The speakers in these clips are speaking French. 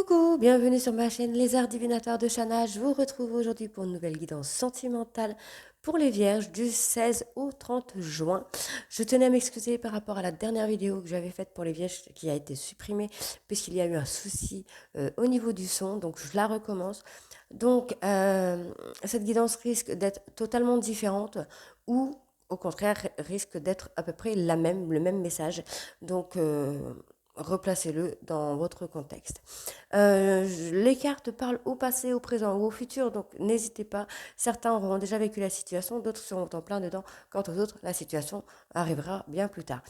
Coucou, bienvenue sur ma chaîne Les Arts Divinatoires de Shana. Je vous retrouve aujourd'hui pour une nouvelle guidance sentimentale pour les Vierges du 16 au 30 juin. Je tenais à m'excuser par rapport à la dernière vidéo que j'avais faite pour les Vierges qui a été supprimée puisqu'il y a eu un souci au niveau du son, donc je la recommence. Donc cette guidance risque d'être totalement différente ou au contraire risque d'être à peu près le même message. Donc replacez-le dans votre contexte. Les cartes parlent au passé, au présent ou au futur, donc n'hésitez pas. Certains auront déjà vécu la situation, d'autres seront en plein dedans. Quant aux autres, la situation arrivera bien plus tard.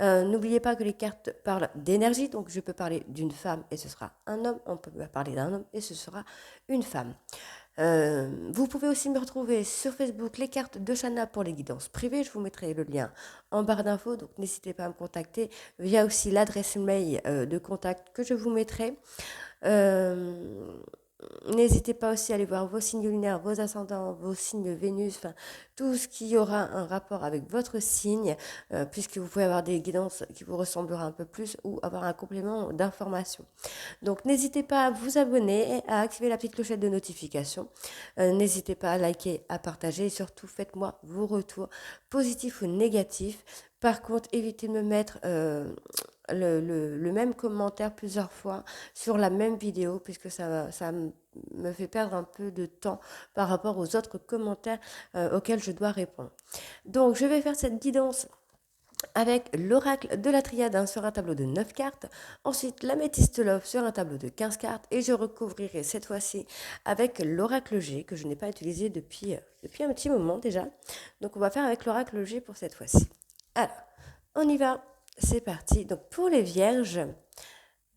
N'oubliez pas que les cartes parlent d'énergie, donc je peux parler d'une femme et ce sera un homme, on peut parler d'un homme et ce sera une femme. Vous pouvez aussi me retrouver sur Facebook, les cartes de Shana pour les guidances privées. Je vous mettrai le lien en barre d'infos, donc n'hésitez pas à me contacter via aussi l'adresse mail de contact que je vous mettrai. Euh, N'hésitez pas aussi à aller voir vos signes lunaires, vos ascendants, vos signes Vénus, enfin tout ce qui aura un rapport avec votre signe, puisque vous pouvez avoir des guidances qui vous ressemblera un peu plus ou avoir un complément d'information. Donc n'hésitez pas à vous abonner, à activer la petite clochette de notification. N'hésitez pas à liker, à partager et surtout faites-moi vos retours positifs ou négatifs. Par contre, évitez de me mettre le même commentaire plusieurs fois sur la même vidéo puisque ça me fait perdre un peu de temps par rapport aux autres commentaires auxquels je dois répondre. Donc, je vais faire cette guidance avec l'oracle de la triade sur un tableau de 9 cartes, ensuite l'améthyste love sur un tableau de 15 cartes et je recouvrirai cette fois-ci avec l'oracle G que je n'ai pas utilisé depuis un petit moment déjà. Donc on va faire avec l'oracle G pour cette fois-ci. Alors, on y va, c'est parti. Donc pour les vierges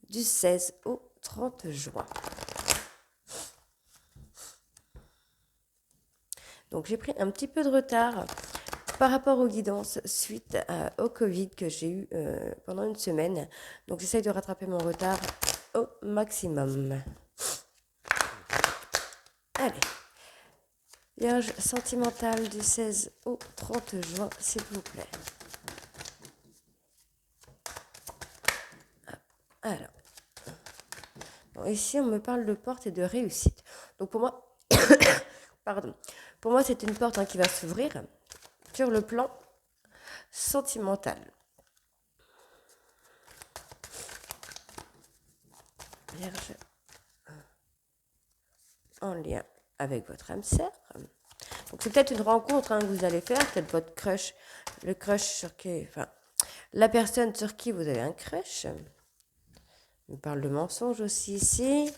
du 16 au 30 juin. Donc j'ai pris un petit peu de retard par rapport aux guidances suite au Covid que j'ai eu pendant une semaine. Donc j'essaye de rattraper mon retard au maximum. Allez, Vierge sentimentale du 16 au 30 juin, s'il vous plaît. Alors, bon, ici on me parle de porte et de réussite. Donc pour moi, pardon, pour moi c'est une porte qui va s'ouvrir sur le plan sentimental. Vierge en lien avec votre âme sœur. Donc c'est peut-être une rencontre que vous allez faire, peut-être votre crush, le crush sur qui, enfin, la personne sur qui vous avez un crush. On parle de mensonges aussi ici,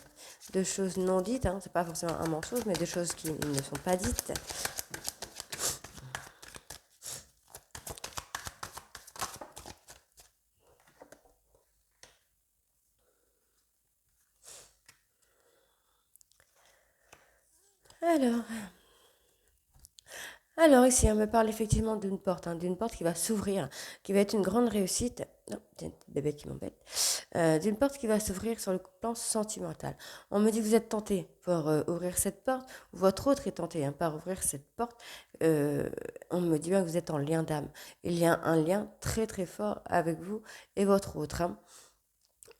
de choses non dites, c'est pas forcément un mensonge, mais de choses qui ne sont pas dites. Alors, Alors ici, on me parle effectivement d'une porte qui va s'ouvrir, qui va être une grande réussite. Non, c'est une bébé qui m'embête. D'une porte qui va s'ouvrir sur le plan sentimental. On me dit que vous êtes tenté pour ouvrir cette porte, ou votre autre est tenté par ouvrir cette porte. On me dit bien que vous êtes en lien d'âme. Il y a un lien très très fort avec vous et votre autre.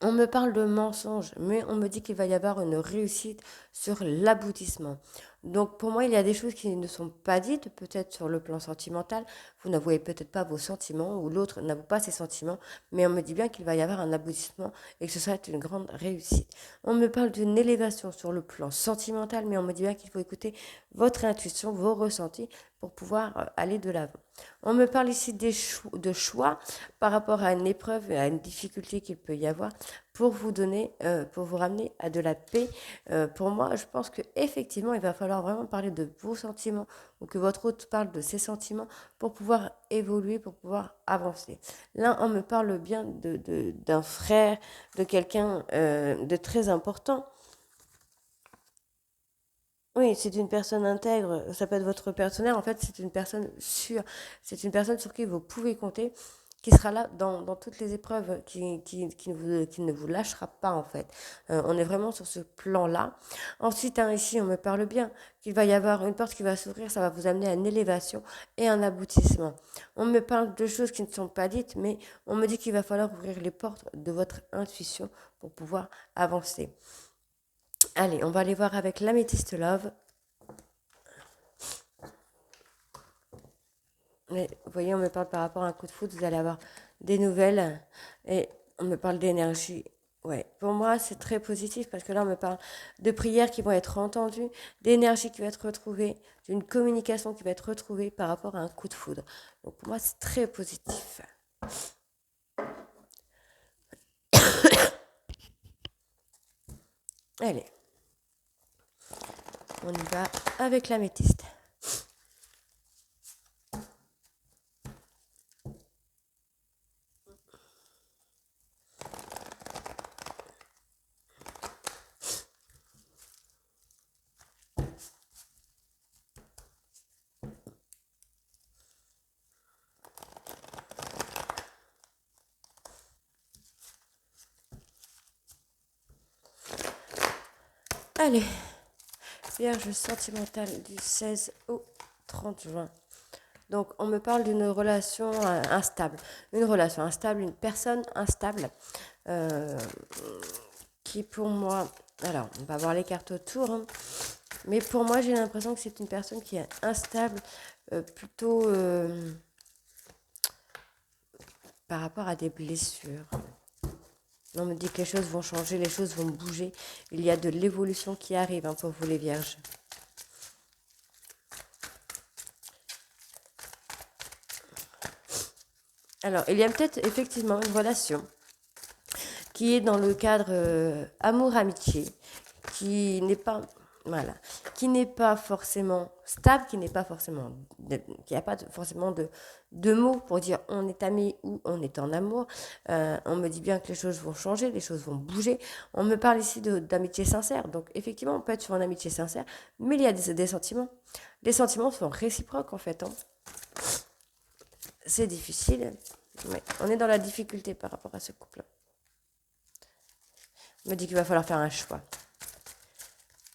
On me parle de mensonges, mais on me dit qu'il va y avoir une réussite sur l'aboutissement. Donc pour moi, il y a des choses qui ne sont pas dites, peut-être sur le plan sentimental. Vous n'avouez peut-être pas vos sentiments ou l'autre n'avoue pas ses sentiments, mais on me dit bien qu'il va y avoir un aboutissement et que ce sera une grande réussite. On me parle d'une élévation sur le plan sentimental, mais on me dit bien qu'il faut écouter votre intuition, vos ressentis pour pouvoir aller de l'avant. On me parle ici de choix par rapport à une épreuve et à une difficulté qu'il peut y avoir pour vous donner, pour vous ramener à de la paix. Pour moi, je pense qu'effectivement, il va falloir vraiment parler de vos sentiments ou que votre hôte parle de ses sentiments pour pouvoir évoluer, pour pouvoir avancer. Là, on me parle bien d'un frère, de quelqu'un de très important. Oui, c'est une personne intègre, ça peut être votre partenaire, en fait, c'est une personne sûre, c'est une personne sur qui vous pouvez compter qui sera là dans toutes les épreuves, qui ne vous lâchera pas en fait. On est vraiment sur ce plan-là. Ensuite, hein, ici, on me parle bien qu'il va y avoir une porte qui va s'ouvrir, ça va vous amener à une élévation et un aboutissement. On me parle de choses qui ne sont pas dites, mais on me dit qu'il va falloir ouvrir les portes de votre intuition pour pouvoir avancer. Allez, on va aller voir avec l'améthyste love. Mais vous voyez, on me parle par rapport à un coup de foudre, vous allez avoir des nouvelles et on me parle d'énergie. Ouais, pour moi, c'est très positif parce que là, on me parle de prières qui vont être entendues, d'énergie qui va être retrouvée, d'une communication qui va être retrouvée par rapport à un coup de foudre. Donc pour moi, c'est très positif. Allez, on y va avec l'améthyste. Allez, Vierge sentimentale du 16 au 30 juin. Donc, on me parle d'une relation instable. Une relation instable, une personne instable qui, pour moi... Alors, on va voir les cartes autour. Hein, mais pour moi, j'ai l'impression que c'est une personne qui est instable plutôt par rapport à des blessures. On me dit que les choses vont changer, les choses vont bouger. Il y a de l'évolution qui arrive hein, pour vous les vierges. Alors, il y a peut-être effectivement une relation qui est dans le cadre amour-amitié, qui n'est pas, voilà, qui n'est pas forcément stable, qui n'est pas forcément, qui n'a pas forcément de mots pour dire on est amis ou on est en amour. On me dit bien que les choses vont changer, les choses vont bouger. On me parle ici d'amitié sincère, donc effectivement on peut être sur une amitié sincère, mais il y a des sentiments. Les sentiments sont réciproques en fait. Hein. C'est difficile, mais on est dans la difficulté par rapport à ce couple. On me dit qu'il va falloir faire un choix.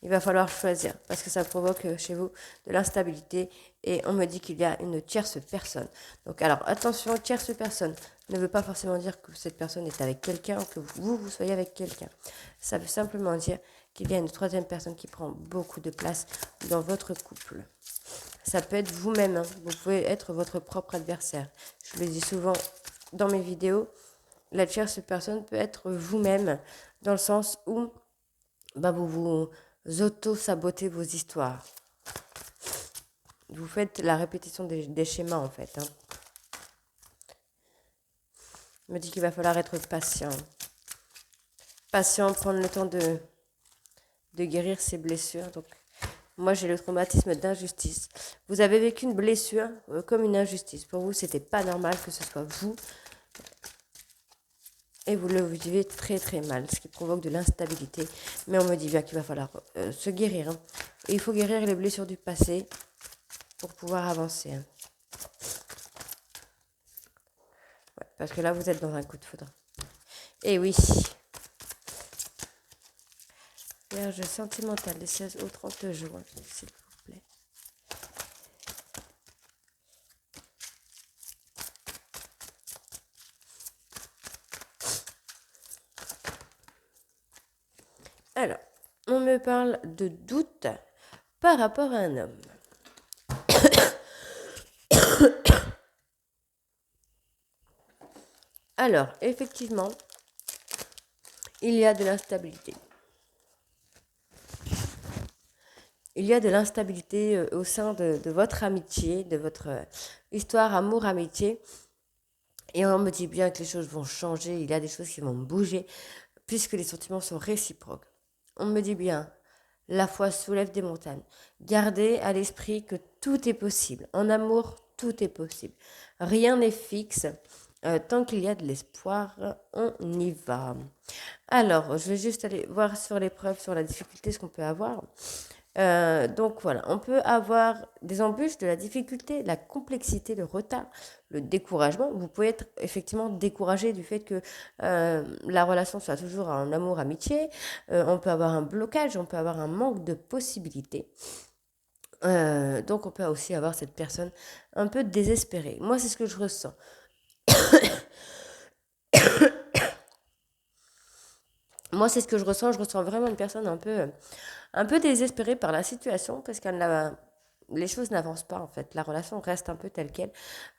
Il va falloir choisir parce que ça provoque chez vous de l'instabilité et on me dit qu'il y a une tierce personne. Donc alors attention, tierce personne ne veut pas forcément dire que cette personne est avec quelqu'un ou que vous soyez avec quelqu'un. Ça veut simplement dire qu'il y a une troisième personne qui prend beaucoup de place dans votre couple. Ça peut être vous-même, hein. Vous pouvez être votre propre adversaire. Je le dis souvent dans mes vidéos, la tierce personne peut être vous-même dans le sens où vous auto-sabotez vos histoires. Vous faites la répétition des schémas en fait. Hein. Il me dit qu'il va falloir être patient. Patient, prendre le temps de guérir ses blessures. Donc, moi, j'ai le traumatisme d'injustice. Vous avez vécu une blessure comme une injustice. Pour vous, c'était pas normal que ce soit vous. Et vous le vivez très très mal, ce qui provoque de l'instabilité. Mais on me dit bien qu'il va falloir se guérir. Hein. Et il faut guérir les blessures du passé pour pouvoir avancer. Hein. Ouais, parce que là, vous êtes dans un coup de foudre. Et oui. Vierge sentimentale des 16 au 30 juin, s'il vous plaît. Alors, on me parle de doute par rapport à un homme. Alors, effectivement, il y a de l'instabilité. Il y a de l'instabilité au sein de votre amitié, de votre histoire amour-amitié. Et on me dit bien que les choses vont changer, il y a des choses qui vont bouger, puisque les sentiments sont réciproques. On me dit bien, la foi soulève des montagnes. Gardez à l'esprit que tout est possible. En amour, tout est possible. Rien n'est fixe. Tant qu'il y a de l'espoir, on y va. Alors, je vais juste aller voir sur l'épreuve, sur la difficulté, ce qu'on peut avoir. Donc voilà, on peut avoir des embûches, de la difficulté, la complexité, le retard, le découragement. Vous pouvez être effectivement découragé du fait que la relation soit toujours en amour-amitié. On peut avoir un blocage, on peut avoir un manque de possibilités. Donc on peut aussi avoir cette personne un peu désespérée. Moi, c'est ce que je ressens. Moi, c'est ce que je ressens. Je ressens vraiment une personne un peu désespérée par la situation parce les choses n'avancent pas en fait. La relation reste un peu telle qu'elle,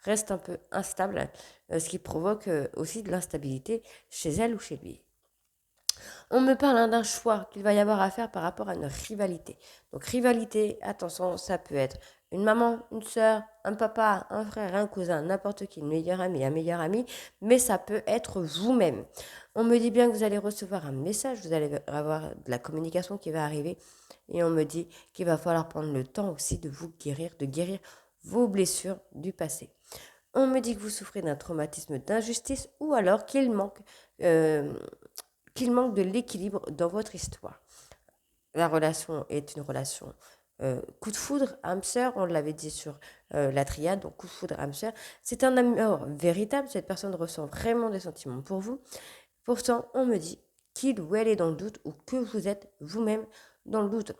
reste un peu instable, ce qui provoque aussi de l'instabilité chez elle ou chez lui. On me parle d'un choix qu'il va y avoir à faire par rapport à une rivalité. Donc rivalité, attention, ça peut être une maman, une soeur, un papa, un frère, un cousin, n'importe qui, une meilleure amie, un meilleur ami, mais ça peut être vous-même. On me dit bien que vous allez recevoir un message, vous allez avoir de la communication qui va arriver, et on me dit qu'il va falloir prendre le temps aussi de vous guérir, de guérir vos blessures du passé. On me dit que vous souffrez d'un traumatisme d'injustice ou alors euh, qu'il manque de l'équilibre dans votre histoire. La relation est une relation coup de foudre, âme sœur, on l'avait dit sur la triade, donc coup de foudre, âme sœur. C'est un amour véritable, cette personne ressent vraiment des sentiments pour vous. Pourtant, on me dit qu'il ou elle est dans le doute ou que vous êtes vous-même dans le doute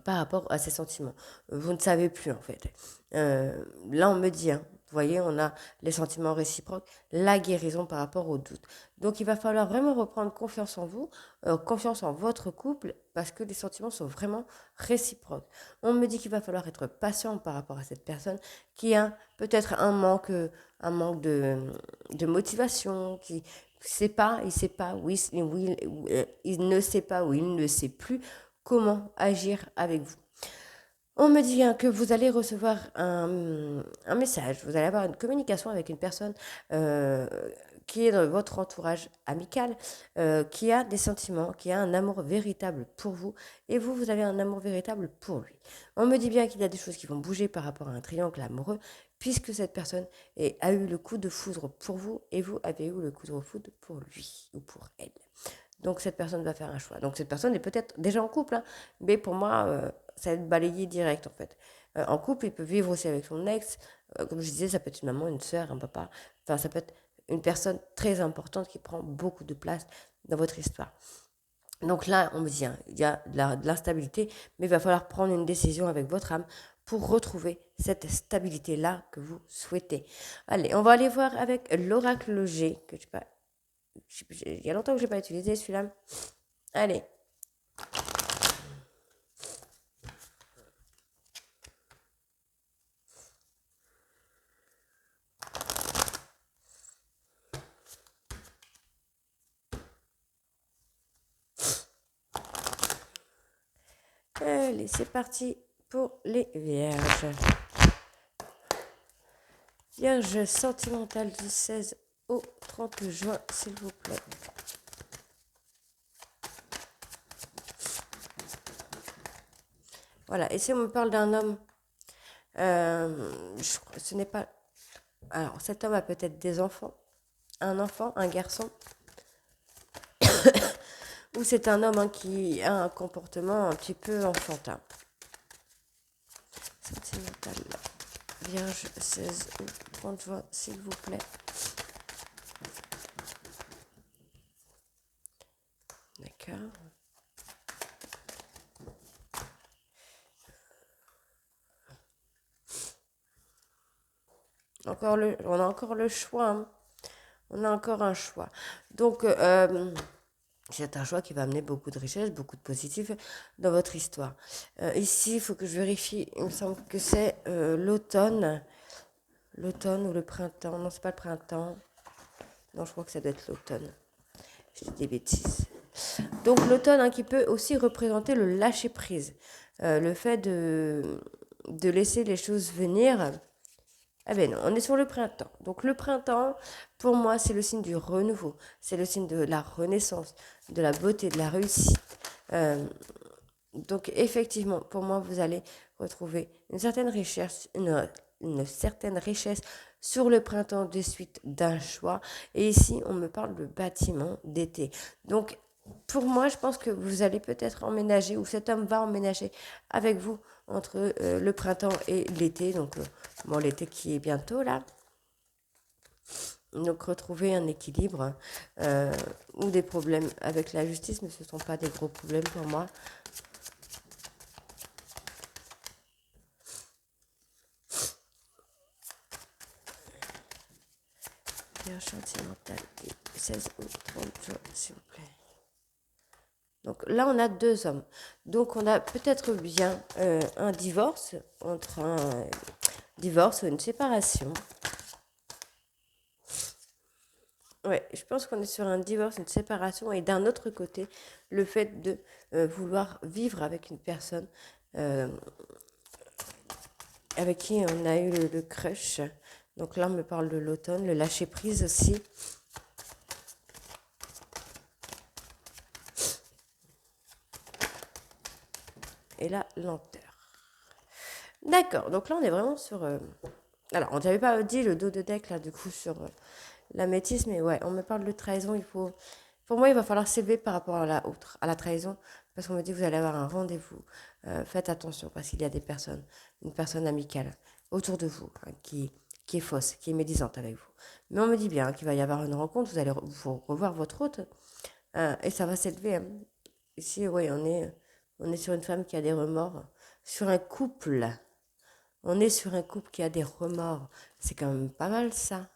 par rapport à ces sentiments. Vous ne savez plus en fait. Là, on me dit, hein, vous voyez, on a les sentiments réciproques, la guérison par rapport au doute. Donc, il va falloir vraiment reprendre confiance en vous, confiance en votre couple, parce que les sentiments sont vraiment réciproques. On me dit qu'il va falloir être patient par rapport à cette personne qui a peut-être un manque de motivation, qui il sait pas, oui, oui, il ne sait pas ou il ne sait plus comment agir avec vous. On me dit hein, que vous allez recevoir un message, vous allez avoir une communication avec une personne euh, qui est dans votre entourage amical, qui a des sentiments, qui a un amour véritable pour vous, et vous, vous avez un amour véritable pour lui. On me dit bien qu'il y a des choses qui vont bouger par rapport à un triangle amoureux, puisque cette personne a eu le coup de foudre pour vous, et vous avez eu le coup de foudre pour lui ou pour elle. Donc cette personne va faire un choix. Donc cette personne est peut-être déjà en couple, hein, mais pour moi, ça va être balayé direct en fait. En couple, il peut vivre aussi avec son ex. Comme je disais, ça peut être une maman, une soeur, un papa. Enfin, ça peut être une personne très importante qui prend beaucoup de place dans votre histoire. Donc là, on me dit, hein, il y a de l'instabilité, mais il va falloir prendre une décision avec votre âme pour retrouver cette stabilité-là que vous souhaitez. Allez, on va aller voir avec l'oracle G, que je sais pas, il y a longtemps que je n'ai pas utilisé celui-là. Allez. Allez, c'est parti pour les vierges. Vierge sentimentale du 16 au 30 juin, s'il vous plaît. Voilà, et si on me parle d'un homme, ce n'est pas... Alors, cet homme a peut-être des enfants, un garçon, ou c'est un homme hein, qui a un comportement un petit peu enfantin. Sentimental, Vierge 16 ou 30 juin, s'il vous plaît. D'accord. On a encore le choix. Hein. On a encore un choix. Donc, c'est un choix qui va amener beaucoup de richesse, beaucoup de positif dans votre histoire. Ici, il faut que je vérifie. Il me semble que c'est l'automne. L'automne ou le printemps. Non, c'est pas le printemps. Non, je crois que ça doit être l'automne. Je dis des bêtises. Donc, l'automne hein, qui peut aussi représenter le lâcher-prise. Le fait de laisser les choses venir. Ah ben non, on est sur le printemps. Donc le printemps, pour moi, c'est le signe du renouveau. C'est le signe de la renaissance, de la beauté, de la réussite. Euh, donc effectivement, pour moi, vous allez retrouver une certaine richesse sur le printemps de suite d'un choix. Et ici, on me parle de bâtiment d'été. Donc pour moi, je pense que vous allez peut-être emménager, ou cet homme va emménager avec vous entre le printemps et l'été. Donc, bon, l'été qui est bientôt là. Donc, retrouver un équilibre ou des problèmes avec la justice, mais ce ne sont pas des gros problèmes pour moi. Bien sentimental et 16 ou 30 jours, s'il vous plaît. Donc là, on a deux hommes. Donc on a peut-être bien un divorce, entre un divorce ou une séparation. Ouais, je pense qu'on est sur un divorce, une séparation, et d'un autre côté, le fait de vouloir vivre avec une personne avec qui on a eu le crush. Donc là, on me parle de l'automne, le lâcher prise aussi. Et la lenteur. D'accord, donc là, on est vraiment sur... Alors, on t'avait pas dit le dos de deck, là, du coup, sur la métisse, mais ouais, on me parle de trahison, il faut... Pour moi, il va falloir s'élever par rapport à la trahison, parce qu'on me dit que vous allez avoir un rendez-vous. Faites attention, parce qu'il y a des personnes, une personne amicale autour de vous, hein, qui est fausse, qui est médisante avec vous. Mais on me dit bien qu'il va y avoir une rencontre, vous allez vous revoir votre hôte, et ça va s'élever. Hein. Ici, oui, on est sur une femme qui a des remords, sur un couple. On est sur un couple qui a des remords. C'est quand même pas mal ça.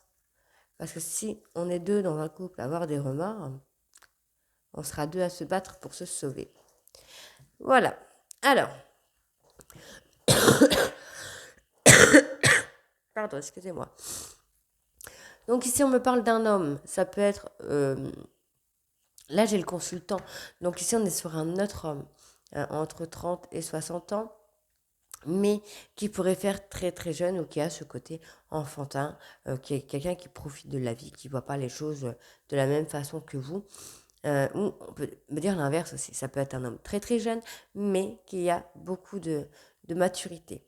Parce que si on est deux dans un couple à avoir des remords, on sera deux à se battre pour se sauver. Voilà. Alors, pardon, excusez-moi. Donc ici, on me parle d'un homme. Ça peut être... là, j'ai le consultant. Donc ici, on est sur un autre homme, entre 30 et 60 ans, mais qui pourrait faire très très jeune ou qui a ce côté enfantin, qui est quelqu'un qui profite de la vie, qui ne voit pas les choses de la même façon que vous. Ou on peut me dire l'inverse aussi, ça peut être un homme très très jeune, mais qui a beaucoup de maturité.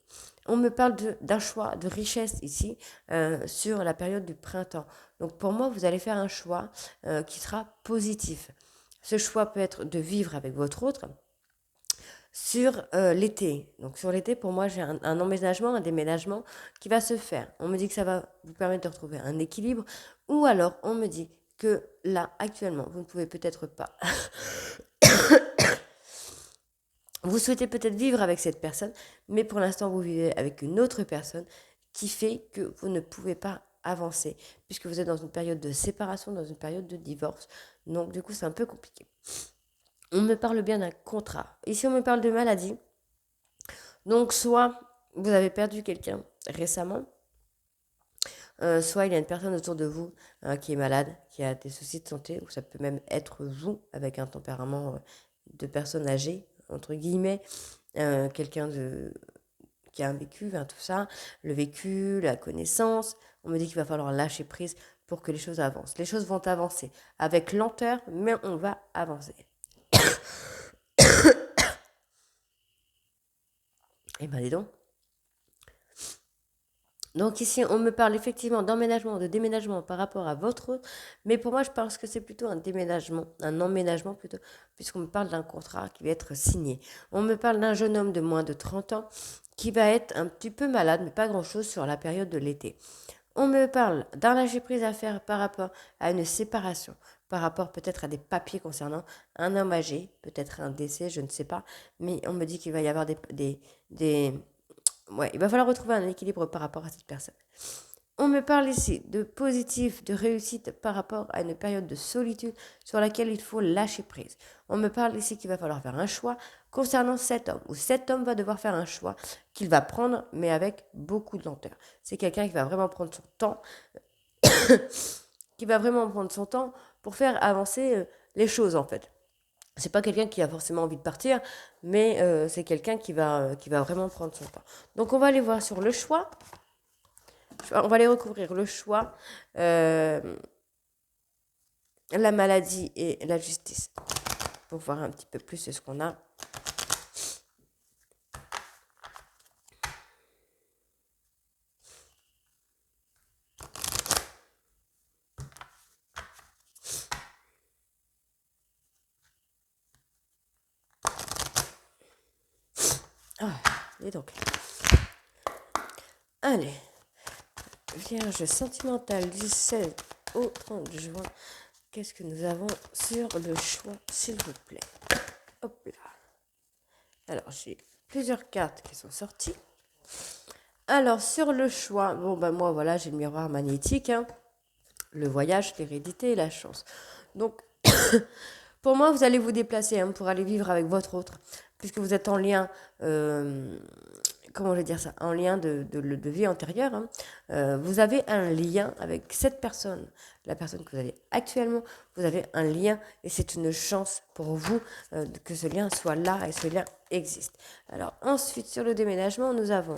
On me parle d'un choix de richesse ici sur la période du printemps. Donc pour moi, vous allez faire un choix qui sera positif. Ce choix peut être de vivre avec votre autre, sur l'été. Donc sur l'été, pour moi, j'ai un emménagement, un déménagement qui va se faire. On me dit que ça va vous permettre de retrouver un équilibre. Ou alors, on me dit que là, actuellement, vous ne pouvez peut-être pas. Vous souhaitez peut-être vivre avec cette personne, mais pour l'instant, vous vivez avec une autre personne qui fait que vous ne pouvez pas avancer, puisque vous êtes dans une période de séparation, dans une période de divorce. Donc, du coup, c'est un peu compliqué. On me parle bien d'un contrat. Ici, on me parle de maladie. Donc, soit vous avez perdu quelqu'un récemment, soit il y a une personne autour de vous qui est malade, qui a des soucis de santé, ou ça peut même être vous, avec un tempérament de personne âgée, entre guillemets, quelqu'un qui a un vécu, hein, tout ça, le vécu, la connaissance. On me dit qu'il va falloir lâcher prise pour que les choses avancent. Les choses vont avancer avec lenteur, mais on va avancer. Eh ben, dis donc. Donc ici, on me parle effectivement d'emménagement, de déménagement par rapport à votre autre, mais pour moi, je pense que c'est plutôt un déménagement, un emménagement plutôt, puisqu'on me parle d'un contrat qui va être signé. On me parle d'un jeune homme de moins de 30 ans qui va être un petit peu malade, mais pas grand-chose sur la période de l'été. On me parle d'un lâcher-prise à faire par rapport à une séparation, par rapport peut-être à des papiers concernant un homme âgé, peut-être un décès, je ne sais pas, mais on me dit qu'il va y avoir des ouais, il va falloir retrouver un équilibre par rapport à cette personne. On me parle ici de positif, de réussite par rapport à une période de solitude sur laquelle il faut lâcher prise. On me parle ici qu'il va falloir faire un choix concernant cet homme, où cet homme va devoir faire un choix qu'il va prendre, mais avec beaucoup de lenteur. C'est quelqu'un qui va vraiment prendre son temps, qui va vraiment prendre son temps pour faire avancer les choses en fait. C'est pas quelqu'un qui a forcément envie de partir, mais c'est quelqu'un qui va vraiment prendre son temps. Donc on va aller voir sur le choix. On va aller recouvrir le choix, la maladie et la justice. Pour voir un petit peu plus ce qu'on a. Et donc, allez, Vierge sentimentale du 16 au 30 juin. Qu'est-ce que nous avons sur le choix, s'il vous plaît? Hop là. Alors, j'ai plusieurs cartes qui sont sorties. Alors, sur le choix, bon, ben moi, voilà, j'ai le miroir magnétique, hein, le voyage, l'hérédité et la chance. Donc, pour moi, vous allez vous déplacer pour aller vivre avec votre autre, puisque vous êtes en lien, comment je vais dire ça, en lien de vie antérieure. Vous avez un lien avec cette personne, la personne que vous avez actuellement, vous avez un lien et c'est une chance pour vous que ce lien soit là et ce lien existe. Alors ensuite, sur le déménagement, nous avons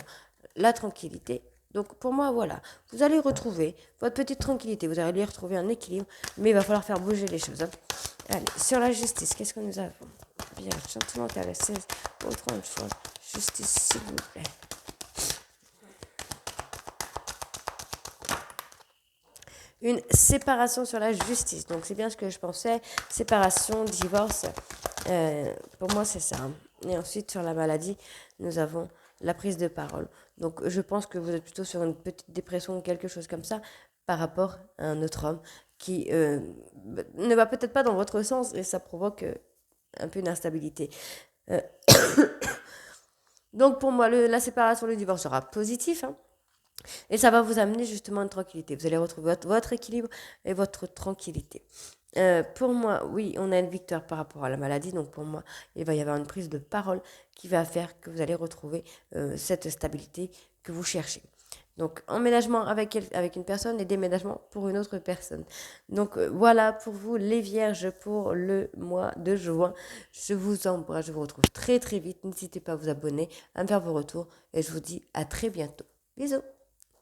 la tranquillité. Donc pour moi, voilà, vous allez retrouver votre petite tranquillité, vous allez retrouver un équilibre, mais il va falloir faire bouger les choses. Allez, sur la justice, qu'est-ce que nous avons? Bien, sentimental, 16 au 30 fois. Justice, s'il vous plaît. Une séparation sur la justice. Donc, c'est bien ce que je pensais. Séparation, divorce. Pour moi, c'est ça. Et ensuite, sur la maladie, nous avons la prise de parole. Donc, je pense que vous êtes plutôt sur une petite dépression ou quelque chose comme ça par rapport à un autre homme qui ne va peut-être pas dans votre sens et ça provoque un peu d'instabilité. Donc, pour moi, la séparation, le divorce sera positif. Et ça va vous amener justement une tranquillité. Vous allez retrouver votre équilibre et votre tranquillité. Pour moi, oui, on a une victoire par rapport à la maladie. Donc pour moi, il va y avoir une prise de parole qui va faire que vous allez retrouver cette stabilité que vous cherchez. Donc emménagement avec une personne et déménagement pour une autre personne. Donc voilà pour vous les vierges pour le mois de juin. Je vous embrasse, je vous retrouve très très vite. N'hésitez pas à vous abonner, à me faire vos retours et je vous dis à très bientôt. Bisous.